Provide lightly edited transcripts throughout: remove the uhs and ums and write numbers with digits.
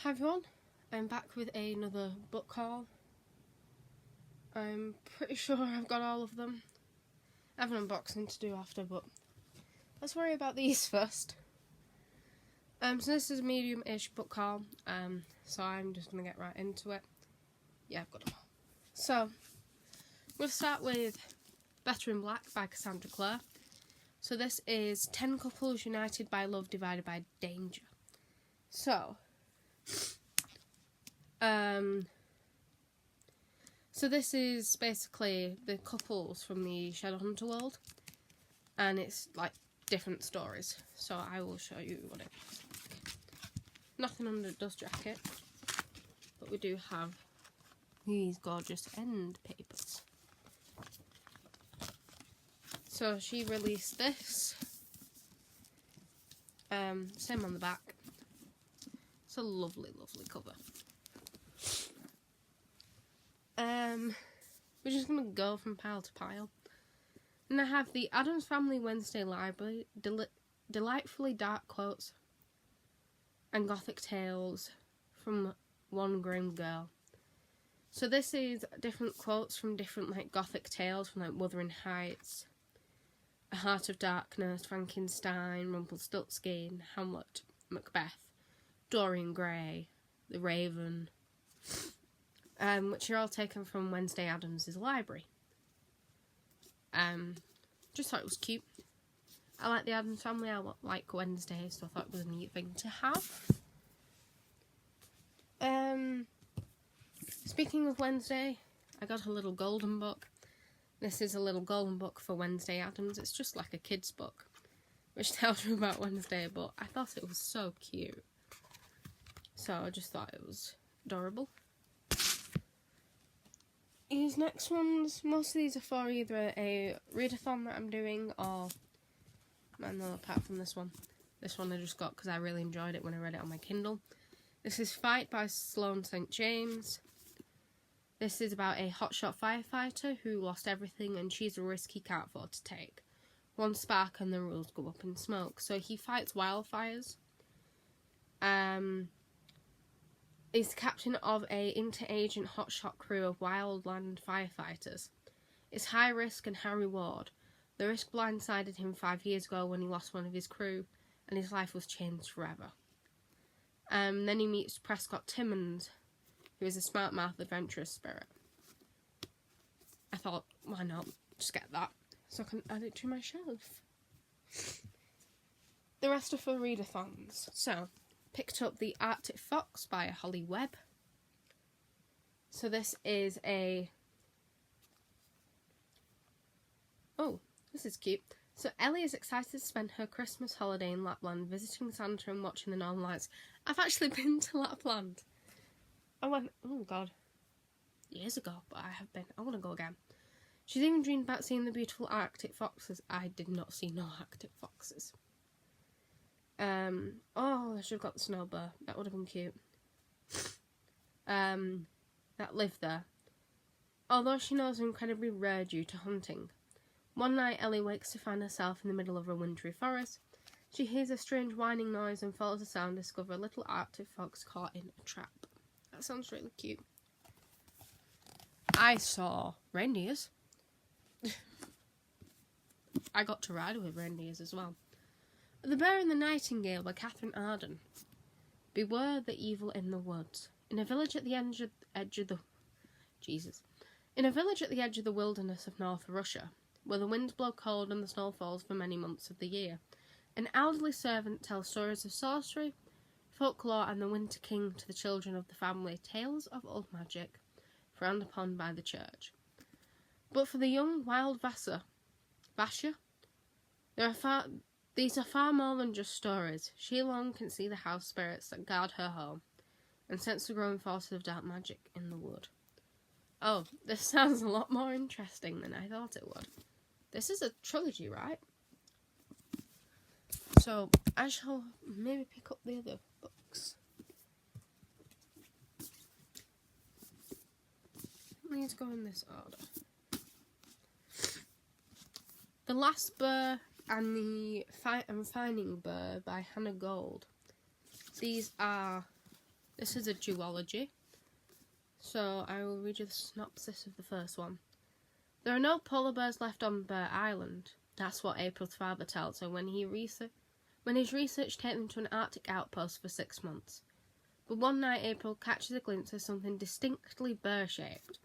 Hi everyone, I'm back with another book haul. I'm pretty sure I've got all of them. I have an unboxing to do after, but let's worry about these first. So this is a medium-ish book haul, so I'm just going to get right into it. Yeah, I've got them all. So, we'll start with Better in Black by Cassandra Clare. So this is 10 couples united by love divided by danger. So this is basically the couples from the Shadowhunter world, and it's like different stories. So I will show you what it is. Nothing under the dust jacket, but we do have these gorgeous end papers. So she released this. Same on the back. It's a lovely, lovely cover. We're just going to go from pile to pile. And I have the Addams Family Wednesday Library, delightfully dark quotes and gothic tales from one grim girl. So this is different quotes from different like gothic tales from like Wuthering Heights, A Heart of Darkness, Frankenstein, Rumpelstiltskin, Hamlet, Macbeth, Dorian Gray, The Raven, which are all taken from Wednesday Addams' library. Just thought it was cute. I like the Addams Family, I like Wednesday, so I thought it was a neat thing to have. Speaking of Wednesday, I got a little golden book. This is a little golden book for Wednesday Addams. It's just like a kid's book, which tells you about Wednesday, but I thought it was so cute. So I just thought it was adorable. These next ones, most of these are for either a readathon that I'm doing or, no, apart from this one. This one I just got because I really enjoyed it when I read it on my Kindle. This is Fight by Sloane St. James. This is about a hotshot firefighter who lost everything and she's a risk he can't afford to take. One spark and the rules go up in smoke. So he fights wildfires. He's the captain of a inter-agent hotshot crew of wildland firefighters. It's high risk and high reward. The risk blindsided him 5 years ago when he lost one of his crew, and his life was changed forever. Then he meets Prescott Timmons, who is a smart-mouthed, adventurous spirit. I thought, why not? Just get that, so I can add it to my shelf. The rest are for readathons. So, picked up The Arctic Fox by Holly Webb. So this is a... Oh, this is cute. So Ellie is excited to spend her Christmas holiday in Lapland, visiting Santa and watching the Northern Lights. I've actually been to Lapland. I went, oh god, years ago, but I have been. I want to go again. She's even dreamed about seeing the beautiful Arctic foxes. I did not see no Arctic foxes. Oh, I should have got the snow bear. That would have been cute. That lived there. Although she knows they're incredibly rare due to hunting. One night, Ellie wakes to find herself in the middle of a wintry forest. She hears a strange whining noise and follows the sound to discover a little Arctic fox caught in a trap. That sounds really cute. I saw reindeers. I got to ride with reindeers as well. The Bear and the Nightingale by Catherine Arden. Beware the evil in the woods. In a village at the edge of the wilderness of North Russia, where the winds blow cold and the snow falls for many months of the year, an elderly servant tells stories of sorcery, folklore, and the Winter King to the children of the family, tales of old magic, frowned upon by the church. But for the young wild Vasha, these are far more than just stories. She alone can see the house spirits that guard her home, and sense the growing forces of dark magic in the wood. Oh, this sounds a lot more interesting than I thought it would. This is a trilogy, right? So, I shall maybe pick up the other books. These go in this order. The Last Burr and the Fight and Finding Burr by Hannah Gold. These are This is a duology, so I will read you the synopsis of the first one. There are no polar bears left on Bear Island. That's what April's father tells her when his research takes them to an Arctic outpost for 6 months. But one night April catches a glimpse of something distinctly bear-shaped,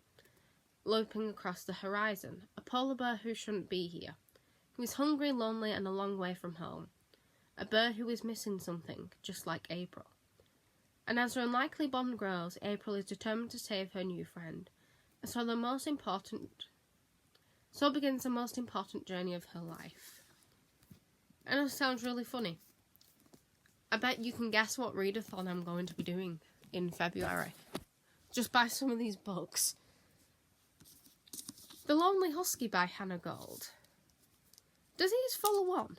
loping across the horizon. A polar bear who shouldn't be here. Who is hungry, lonely, and a long way from home. A bear who is missing something, just like April. And as their unlikely bond grows, April is determined to save her new friend. And so begins the most important journey of her life. And it sounds really funny. I bet you can guess what readathon I'm going to be doing in February. Just by some of these books. The Lonely Husky by Hannah Gold. Does he just follow on?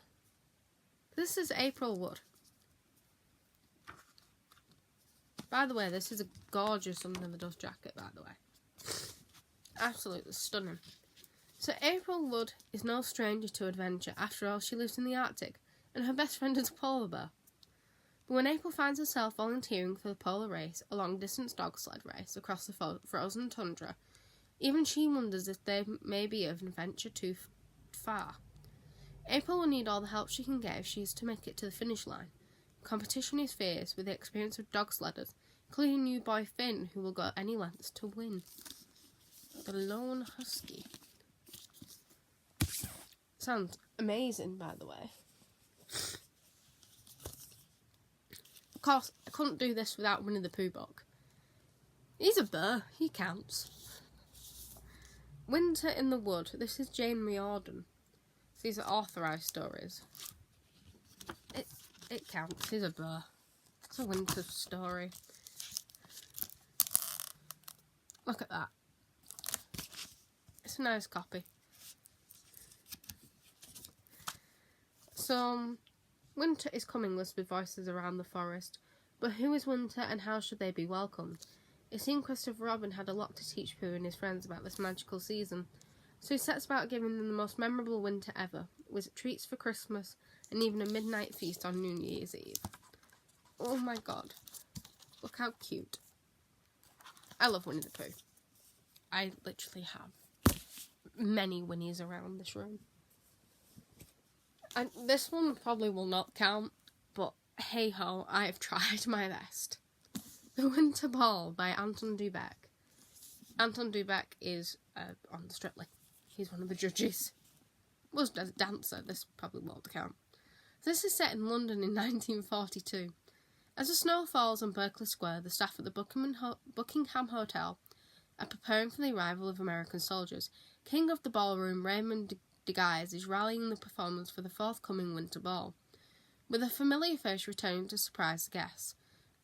This is April Wood. By the way, this is a gorgeous Under the Dust jacket, by the way. Absolutely stunning. So April Wood is no stranger to adventure. After all, she lives in the Arctic, and her best friend is a polar bear. But when April finds herself volunteering for the polar race, a long-distance dog sled race across the frozen tundra, even she wonders if they may be of an adventure too far. April will need all the help she can get if she is to make it to the finish line. Competition is fierce, with the experience of dog sledders, including new boy Finn, who will go any lengths to win. The Lone Husky. Sounds amazing, by the way. Of course, I couldn't do this without Winnie the Pooh book. He's a bear, he counts. Winter in the Wood. This is Jane Riordan. These are authorised stories. It counts. He's a bear. It's a winter story. Look at that. It's a nice copy. So, winter is coming lists with voices around the forest. But who is winter and how should they be welcomed? It seemed Christopher Robin had a lot to teach Pooh and his friends about this magical season. So he sets about giving them the most memorable winter ever, with treats for Christmas and even a midnight feast on New Year's Eve. Oh my god. Look how cute. I love Winnie the Pooh. I literally have many Winnies around this room. And this one probably will not count, but hey ho, I have tried my best. The Winter Ball by Anton du Beke. Anton du Beke is on Strictly. He's one of the judges. Was a dancer, this probably won't count. This is set in London in 1942. As the snow falls on Berkeley Square, the staff at the Buckingham Hotel are preparing for the arrival of American soldiers. King of the ballroom, Raymond de Guise, is rallying the performers for the forthcoming Winter Ball, with a familiar face returning to surprise the guests.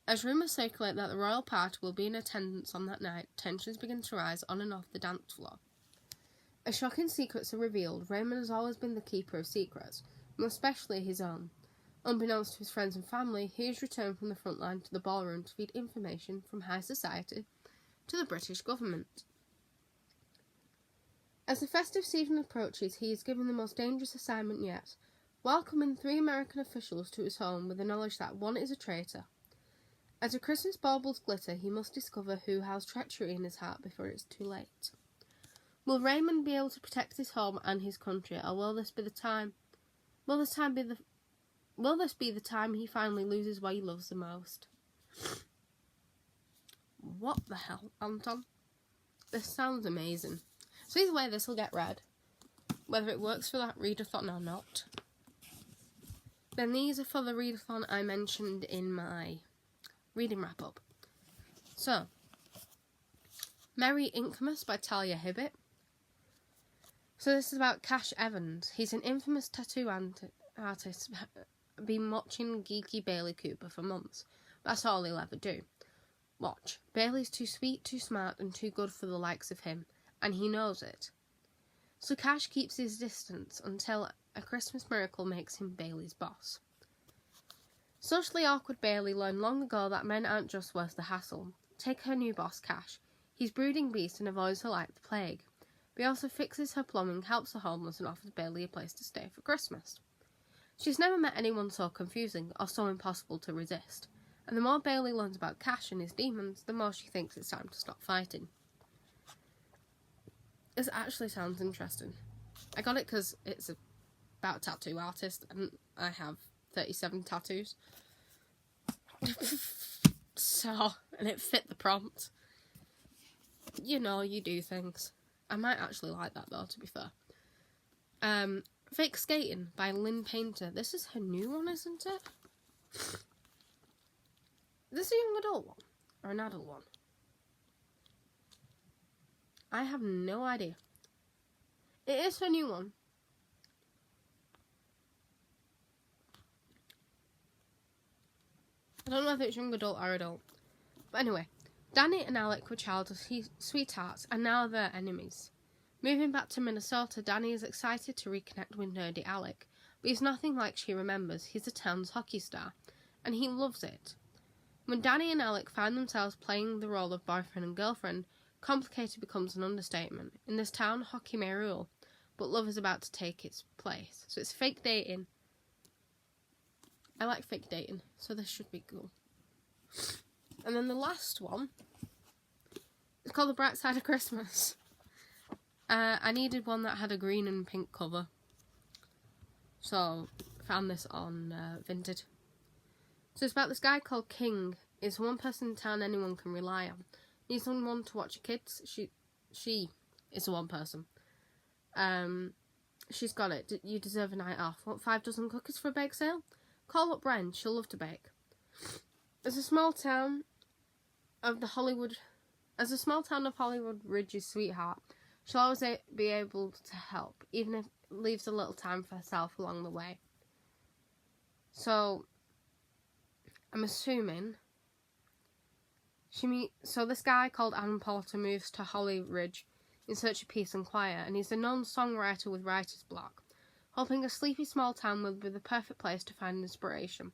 As rumours circulate that the royal party will be in attendance on that night, tensions begin to rise on and off the dance floor. As shocking secrets are revealed, Raymond has always been the keeper of secrets, and especially his own. Unbeknownst to his friends and family, he has returned from the front line to the ballroom to feed information from high society to the British government. As the festive season approaches, he is given the most dangerous assignment yet, welcoming 3 American officials to his home with the knowledge that one is a traitor. As the Christmas baubles glitter, he must discover who has treachery in his heart before it's too late. Will Raymond be able to protect his home and his country, or will this be the time? Will this be the time he finally loses what he loves the most? What the hell, Anton? This sounds amazing. So either way, this will get read, whether it works for that readathon or not. Then these are for the readathon I mentioned in my reading wrap-up. So, Merry Inkmas by Talia Hibbett. So this is about Cash Evans. He's an infamous tattoo artist, been watching geeky Bailey Cooper for months. That's all he'll ever do. Watch. Bailey's too sweet, too smart, and too good for the likes of him, and he knows it. So Cash keeps his distance until a Christmas miracle makes him Bailey's boss. Socially awkward Bailey learned long ago that men aren't just worth the hassle. Take her new boss, Cash. He's brooding beast and avoids her like the plague. But he also fixes her plumbing, helps the homeless, and offers Bailey a place to stay for Christmas. She's never met anyone so confusing or so impossible to resist, And the more Bailey learns about Cash and his demons, the more she thinks it's time to stop fighting. This actually sounds interesting. I got it because it's about a tattoo artist, and I have 37 tattoos. So, and it fit the prompt. You know, you do things. I might actually like that though, to be fair. Fake Skating by Lynn Painter. This is her new one, isn't it? Is this a young adult one? Or an adult one? I have no idea. It is her new one. I don't know if it's young adult or adult. But anyway, Danny and Alec were childhood sweethearts, and now they're enemies. Moving back to Minnesota, Danny is excited to reconnect with nerdy Alec, but he's nothing like she remembers. He's the town's hockey star, and he loves it. When Danny and Alec find themselves playing the role of boyfriend and girlfriend, complicated becomes an understatement. In this town, hockey may rule, but love is about to take its place. So it's fake dating. I like fake dating, so this should be cool. And then the last one is called The Bright Side of Christmas. I needed one that had a green and pink cover, so found this on Vinted. So it's about this guy called King. He's one person in town anyone can rely on. Needs someone to watch your kids. She is the one person. She's got it. You deserve a night off. Want 5 dozen cookies for a bake sale? Call up Bren. She'll love to bake. As a small town of Hollywood Ridge's sweetheart, she'll always be able to help, even if it leaves a little time for herself along the way. So, I'm assuming so this guy called Adam Porter moves to Holly Ridge in search of peace and quiet, and he's a known songwriter with writer's block, hoping a sleepy small town will be the perfect place to find inspiration.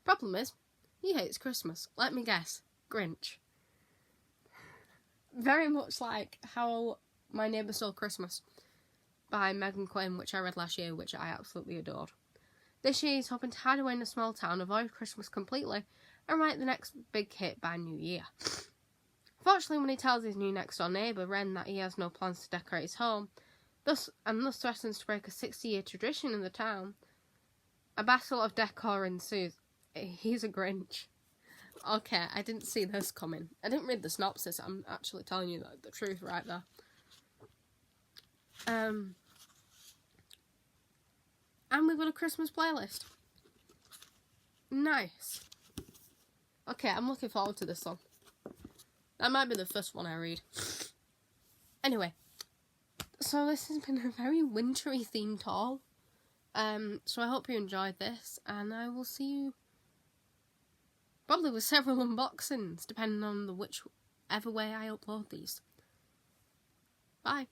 Problem is, he hates Christmas. Let me guess, Grinch. Very much like How My Neighbour Stole Christmas by Megan Quinn, which I read last year, which I absolutely adored. This year he's hoping to hide away in a small town, avoid Christmas completely, and write the next big hit by New Year. Fortunately, when he tells his new next-door neighbour, Ren, that he has no plans to decorate his home, thus threatens to break a 60-year tradition in the town, a battle of decor ensues. He's a Grinch. Okay, I didn't see this coming. I didn't read the synopsis. I'm actually telling you the truth right there. And we've got a Christmas playlist. Nice. Okay, I'm looking forward to this one. That might be the first one I read. Anyway, so this has been a very wintry themed haul. So I hope you enjoyed this, and I will see you probably with several unboxings, depending on whichever way I upload these. Bye.